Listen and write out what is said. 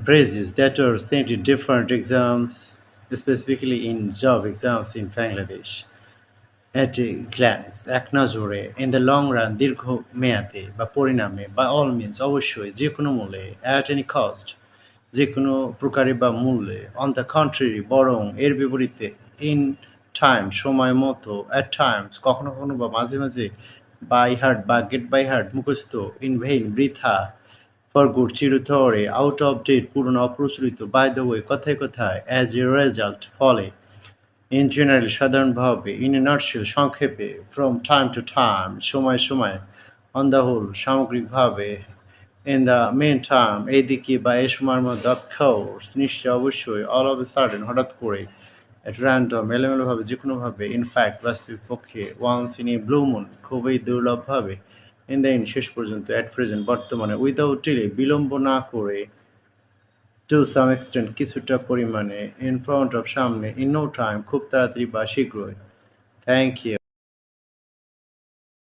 praises that are sent in different exams, specifically in job exams in Bangladesh. At a glance, এক নজরে in the long run দীর্ঘমেয়াদে বা পরিণামে by all means অবশ্যই যেকোনো মূল্যে at any cost যেকোনো প্রকারে বা মূল্যে on the contrary বরং এর বিপরীতে in time সময় মতো at times কখনো কখনো বা মাঝে মাঝে by heart বা get by heart মুখস্থ in vain বৃথা for good চিরতরে out of date পুরনো অপ্রচলিত by the way কথায় কথায় as a result ফলে in general সাধারণভাবে in a nutshell সংক্ষেপে from time to time সময়ে সময়ে on the whole সামগ্রিকভাবে in the meantime এইদিকে বা এই সময়ের মধ্যে of course নিশ্চয় অবশ্যই all of a sudden হঠাৎ করে at random এলোমেলোভাবে যেকোনোভাবে in fact বাস্তবিক পক্ষে once in a blue moon খুবই দুর্লভভাবে in the end শেষ পর্যন্ত at present বর্তমানে without delay বিলম্ব না করে to some extent কিছুটা পরিমাণে in front of সামনে in no time খুব তাড়াতাড়ি বা শীঘ্রই। Thank you.